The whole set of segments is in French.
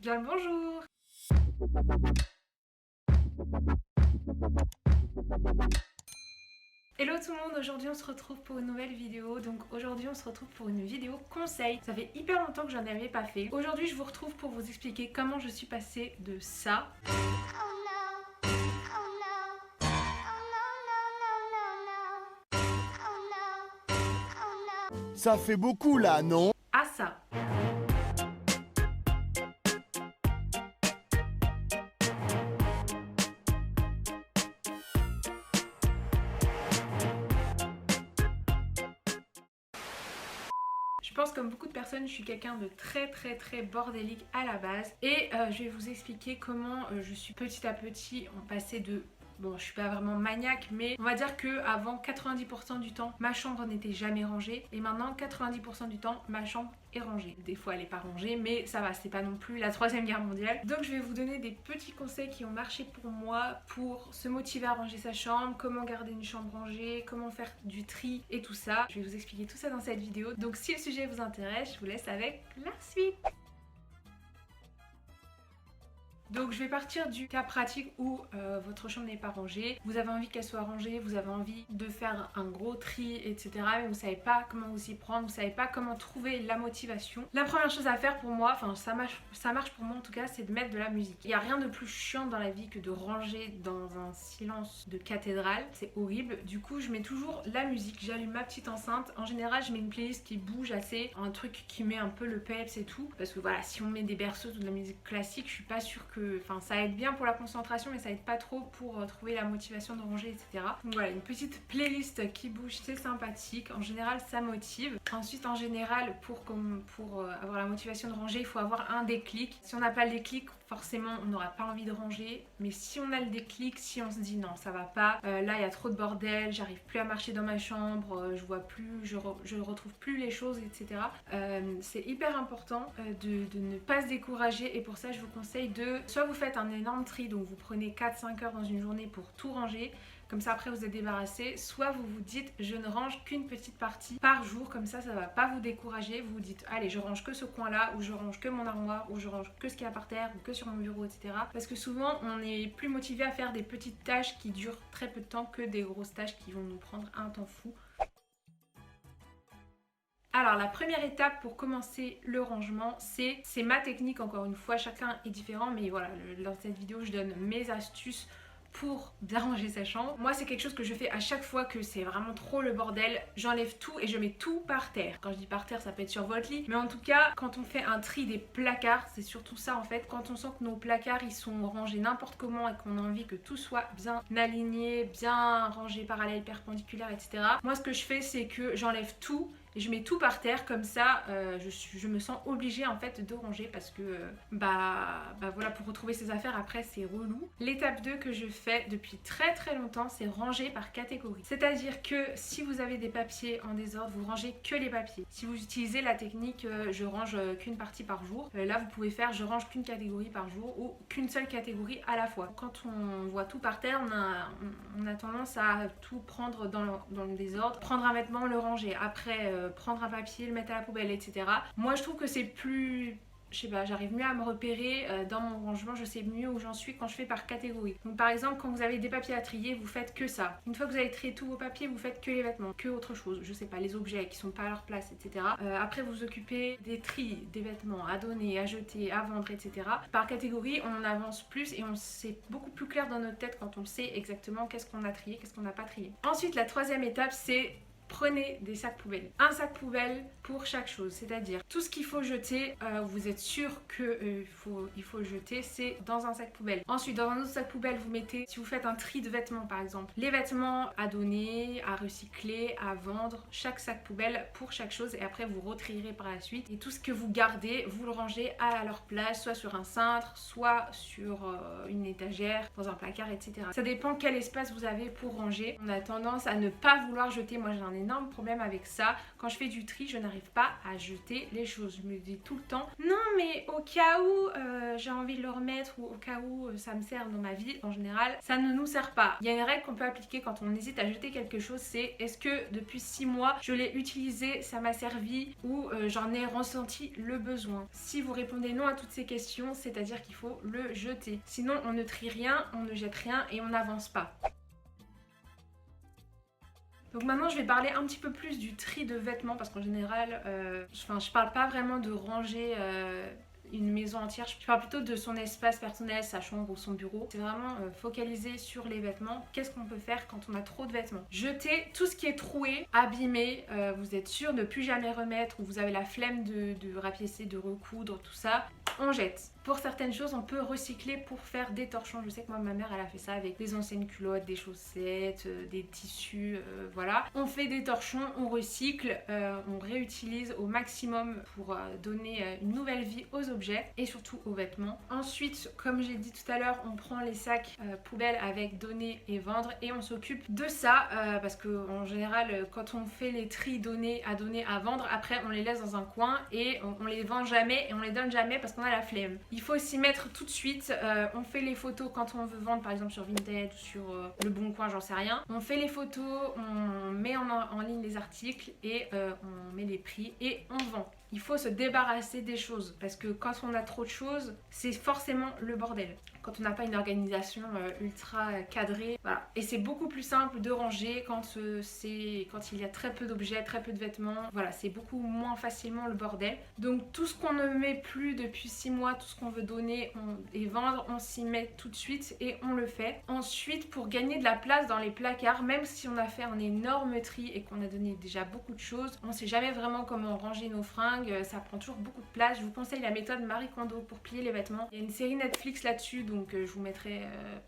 Bien le bonjour. Hello tout le monde, aujourd'hui on se retrouve pour une nouvelle vidéo. Donc aujourd'hui on se retrouve pour une vidéo conseil. Ça fait hyper longtemps que j'en avais pas fait. Aujourd'hui je vous retrouve pour vous expliquer comment je suis passée de ça Ça fait beaucoup là, non? à ça. Je pense comme beaucoup de personnes, je suis quelqu'un de très bordélique à la base et je vais vous expliquer comment je suis petit à petit en passé de... Bon, je suis pas vraiment maniaque, mais on va dire que avant 90% du temps, ma chambre n'était jamais rangée et maintenant 90% du temps, ma chambre est rangée. Des fois, elle est pas rangée, mais ça va, c'est pas non plus la troisième guerre mondiale. Donc, je vais vous donner des petits conseils qui ont marché pour moi pour se motiver à ranger sa chambre, comment garder une chambre rangée, comment faire du tri et tout ça. Je vais vous expliquer tout ça dans cette vidéo. Donc, si le sujet vous intéresse, je vous laisse avec la suite. Donc je vais partir du cas pratique où votre chambre n'est pas rangée, vous avez envie qu'elle soit rangée, vous avez envie de faire un gros tri, etc. Mais vous savez pas comment vous y prendre, vous savez pas comment trouver la motivation. La première chose à faire pour moi, enfin ça marche pour moi en tout cas, c'est de mettre de la musique. Il n'y a rien de plus chiant dans la vie que de ranger dans un silence de cathédrale, c'est horrible. Du coup je mets toujours la musique, j'allume ma petite enceinte. En général je mets une playlist qui bouge assez, un truc qui met un peu le peps et tout. Parce que voilà, si on met des berceuses ou de la musique classique, je suis pas sûre que... Enfin, ça aide bien pour la concentration, mais ça aide pas trop pour trouver la motivation de ranger, etc. Donc voilà, une petite playlist qui bouge, c'est sympathique. En général, ça motive. Ensuite, en général, pour avoir la motivation de ranger, il faut avoir un déclic. Si on n'a pas le déclic, forcément, on n'aura pas envie de ranger. Mais si on a le déclic, si on se dit non, ça va pas, là, il y a trop de bordel, j'arrive plus à marcher dans ma chambre, je vois plus, je retrouve plus les choses, etc. C'est hyper important de ne pas se décourager et pour ça, je vous conseille de... Soit vous faites un énorme tri, donc vous prenez 4-5 heures dans une journée pour tout ranger, comme ça après vous êtes débarrassé, soit vous vous dites je ne range qu'une petite partie par jour, comme ça va pas vous décourager, vous vous dites allez je range que ce coin là, ou je range que mon armoire, ou je range que ce qu'il y a par terre, ou que sur mon bureau, etc. Parce que souvent on est plus motivé à faire des petites tâches qui durent très peu de temps que des grosses tâches qui vont nous prendre un temps fou. Alors la première étape pour commencer le rangement, c'est ma technique, encore une fois chacun est différent, mais voilà, dans cette vidéo je donne mes astuces pour bien ranger sa chambre. Moi c'est quelque chose que je fais à chaque fois que c'est vraiment trop le bordel, j'enlève tout et je mets tout par terre. Quand je dis par terre ça peut être sur votre lit, mais en tout cas quand on fait un tri des placards, c'est surtout ça en fait, quand on sent que nos placards ils sont rangés n'importe comment et qu'on a envie que tout soit bien aligné, bien rangé parallèle, perpendiculaire, etc. Moi ce que je fais c'est que j'enlève tout et je mets tout par terre, comme ça je me sens obligée en fait de ranger parce que voilà, pour retrouver ses affaires après c'est relou. L'étape 2 que je fais depuis très longtemps, c'est ranger par catégorie. C'est-à-dire que si vous avez des papiers en désordre, vous rangez que les papiers. Si vous utilisez la technique je range qu'une partie par jour, là vous pouvez faire je range qu'une catégorie par jour ou qu'une seule catégorie à la fois. Quand on voit tout par terre, on a tendance à tout prendre dans le désordre, prendre un vêtement, le ranger, après prendre un papier, le mettre à la poubelle, etc. Moi je trouve que c'est plus... Je sais pas, j'arrive mieux à me repérer dans mon rangement, je sais mieux où j'en suis quand je fais par catégorie. Donc par exemple, quand vous avez des papiers à trier, vous faites que ça. Une fois que vous avez trié tous vos papiers, vous faites que les vêtements, que autre chose, je sais pas, les objets qui sont pas à leur place, etc. Après vous occupez des tris, des vêtements à donner, à jeter, à vendre, etc. Par catégorie, on avance plus et c'est beaucoup plus clair dans notre tête quand on sait exactement qu'est-ce qu'on a trié, qu'est-ce qu'on n'a pas trié. Ensuite, la troisième étape, c'est prenez des sacs poubelles. Un sac poubelle pour chaque chose, c'est-à-dire tout ce qu'il faut jeter, vous êtes sûr qu'il faut le jeter, c'est dans un sac poubelle. Ensuite, dans un autre sac poubelle, vous mettez, si vous faites un tri de vêtements par exemple, les vêtements à donner, à recycler, à vendre, chaque sac poubelle pour chaque chose et après vous retrierez par la suite. Et tout ce que vous gardez, vous le rangez à leur place, soit sur un cintre, soit sur une étagère, dans un placard, etc. Ça dépend quel espace vous avez pour ranger. On a tendance à ne pas vouloir jeter, moi j'ai un énorme problème avec ça. Quand je fais du tri, je n'arrive pas à jeter les choses. Je me dis tout le temps, non mais au cas où j'ai envie de le remettre ou au cas où ça me sert dans ma vie, en général, ça ne nous sert pas. Il y a une règle qu'on peut appliquer quand on hésite à jeter quelque chose, c'est est-ce que depuis 6 mois, je l'ai utilisé, ça m'a servi ou j'en ai ressenti le besoin. Si vous répondez non à toutes ces questions, c'est-à-dire qu'il faut le jeter. Sinon, on ne trie rien, on ne jette rien et on n'avance pas. Donc maintenant je vais parler un petit peu plus du tri de vêtements parce qu'en général, je parle pas vraiment de ranger une maison entière, je parle plutôt de son espace personnel, sa chambre ou son bureau. C'est vraiment focalisé sur les vêtements. Qu'est-ce qu'on peut faire quand on a trop de vêtements? Jeter tout ce qui est troué, abîmé, vous êtes sûr de ne plus jamais remettre ou vous avez la flemme de rapiécer, de recoudre, tout ça, on jette. Pour certaines choses, on peut recycler pour faire des torchons. Je sais que moi, ma mère, elle a fait ça avec des anciennes culottes, des chaussettes, des tissus, voilà. On fait des torchons, on recycle, on réutilise au maximum pour donner une nouvelle vie aux objets et surtout aux vêtements. Ensuite, comme j'ai dit tout à l'heure, on prend les sacs poubelles avec donner et vendre et on s'occupe de ça parce que en général, quand on fait les tris donner, à vendre, après on les laisse dans un coin et on les vend jamais et on les donne jamais parce qu'on a la flemme. Il faut s'y mettre tout de suite. On fait les photos quand on veut vendre, par exemple sur Vinted ou sur Le Bon Coin, j'en sais rien. On fait les photos, on met en ligne les articles et on met les prix et on vend. Il faut se débarrasser des choses parce que quand on a trop de choses, c'est forcément le bordel. Quand on n'a pas une organisation ultra cadrée, voilà. Et c'est beaucoup plus simple de ranger quand il y a très peu d'objets, très peu de vêtements. Voilà, c'est beaucoup moins facilement le bordel. Donc tout ce qu'on ne met plus depuis 6 mois, tout ce qu'on veut donner et vendre, on s'y met tout de suite et on le fait. Ensuite, pour gagner de la place dans les placards, même si on a fait un énorme tri et qu'on a donné déjà beaucoup de choses, on ne sait jamais vraiment comment ranger nos fringues. Ça prend toujours beaucoup de place. Je vous conseille la méthode Marie Kondo pour plier les vêtements. Il y a une série Netflix là-dessus, donc je vous mettrai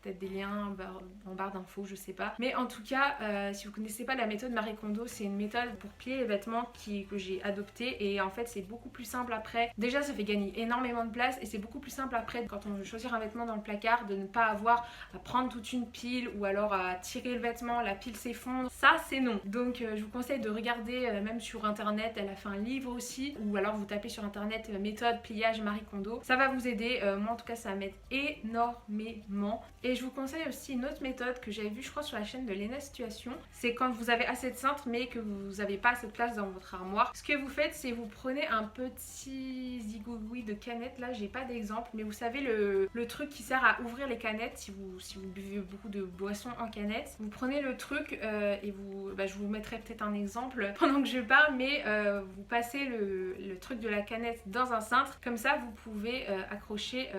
peut-être des liens en barre d'infos, je sais pas. Mais en tout cas, si vous connaissez pas la méthode Marie Kondo, c'est une méthode pour plier les vêtements que j'ai adoptée et en fait c'est beaucoup plus simple après. Déjà ça fait gagner énormément de place et c'est beaucoup plus simple après quand on veut choisir un vêtement dans le placard de ne pas avoir à prendre toute une pile ou alors à tirer le vêtement, la pile s'effondre. Ça c'est non. Donc je vous conseille de regarder même sur internet, elle a fait un livre aussi ou alors vous tapez sur internet méthode pliage Marie Kondo. Ça va vous aider, moi en tout cas ça m'aide énormément. Et je vous conseille aussi une autre méthode que j'avais vue je crois sur la chaîne de Lena Situation. C'est quand vous avez assez de cintres mais que vous n'avez pas assez de place dans votre armoire. Ce que vous faites c'est vous prenez un petit zigouigoui de canette, là j'ai pas d'exemple mais vous savez le truc qui sert à ouvrir les canettes si vous buvez beaucoup de boissons en canette. Vous prenez le truc et je vous mettrai peut-être un exemple pendant que je parle mais vous passez le truc de la canette dans un cintre, comme ça vous pouvez accrocher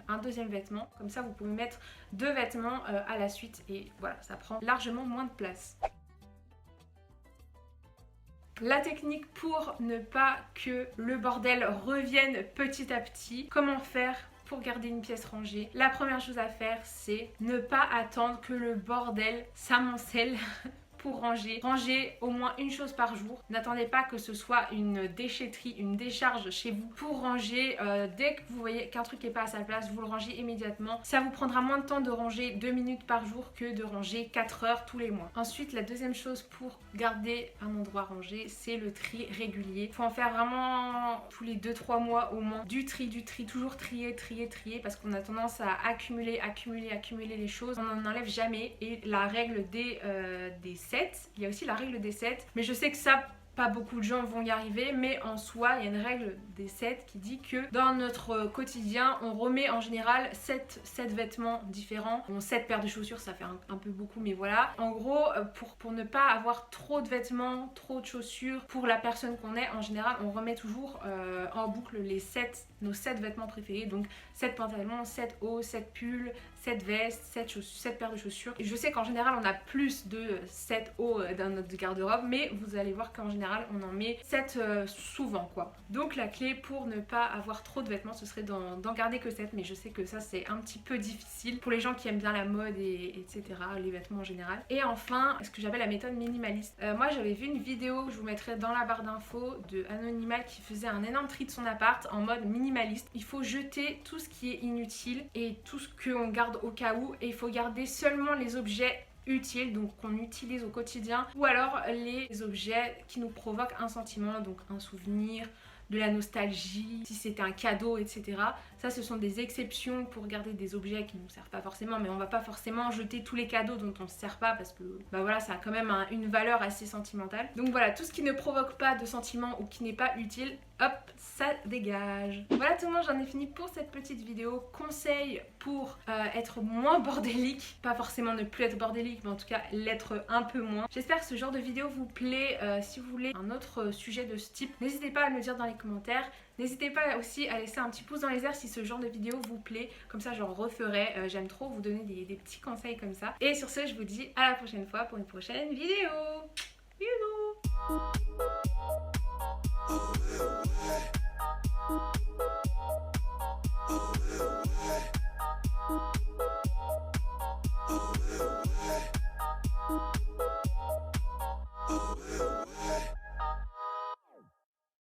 un deuxième vêtement, comme ça vous pouvez mettre 2 vêtements à la suite et voilà, ça prend largement moins de place. La technique pour ne pas que le bordel revienne petit à petit, comment faire pour garder une pièce rangée? La première chose à faire c'est ne pas attendre que le bordel s'amoncelle pour ranger. Rangez au moins une chose par jour. N'attendez pas que ce soit une déchetterie, une décharge chez vous. Pour ranger, dès que vous voyez qu'un truc n'est pas à sa place, vous le rangez immédiatement. Ça vous prendra moins de temps de ranger 2 minutes par jour que de ranger 4 heures tous les mois. Ensuite, la deuxième chose pour garder un endroit rangé, c'est le tri régulier. Il faut en faire vraiment tous les 2-3 mois au moins. Du tri, toujours trier parce qu'on a tendance à accumuler les choses. On n'en enlève jamais et la règle des 7, il y a aussi la règle des 7, mais je sais que ça, pas beaucoup de gens vont y arriver, mais en soi, il y a une règle des 7 qui dit que dans notre quotidien, on remet en général 7 vêtements différents. Bon, 7 paires de chaussures, ça fait un peu beaucoup, mais voilà. En gros, pour ne pas avoir trop de vêtements, trop de chaussures, pour la personne qu'on est, en général, on remet toujours en boucle nos 7 vêtements préférés. Donc 7 pantalons, 7 hauts, 7 pulls, 7 vestes, 7 paires de chaussures. Et je sais qu'en général, on a plus de 7 hauts dans notre garde-robe, mais vous allez voir qu'en général, on en met 7 souvent quoi. Donc la clé pour ne pas avoir trop de vêtements, ce serait d'en garder que 7, mais je sais que ça c'est un petit peu difficile pour les gens qui aiment bien la mode etc. les vêtements en général. Et enfin, ce que j'appelle la méthode minimaliste. Moi j'avais vu une vidéo que je vous mettrai dans la barre d'infos de Anonymat qui faisait un énorme tri de son appart en mode minimaliste. Il faut jeter tout ce qui est inutile et tout ce qu'on garde au cas où et il faut garder seulement les objets utiles, donc qu'on utilise au quotidien, ou alors les objets qui nous provoquent un sentiment, donc un souvenir, de la nostalgie, si c'était un cadeau, etc. Ça, ce sont des exceptions pour garder des objets qui ne nous servent pas forcément, mais on va pas forcément jeter tous les cadeaux dont on ne se sert pas parce que bah voilà, ça a quand même une valeur assez sentimentale. Donc voilà, tout ce qui ne provoque pas de sentiments ou qui n'est pas utile, hop, ça dégage. Voilà tout le monde, j'en ai fini pour cette petite vidéo. Conseil pour être moins bordélique, pas forcément ne plus être bordélique, mais en tout cas l'être un peu moins. J'espère que ce genre de vidéo vous plaît. Si vous voulez un autre sujet de ce type, n'hésitez pas à me le dire dans les commentaires. N'hésitez pas aussi à laisser un petit pouce dans les airs si ce genre de vidéo vous plaît, comme ça j'en referai. J'aime trop vous donner des petits conseils comme ça. Et sur ce, je vous dis à la prochaine fois pour une prochaine vidéo. Bisous.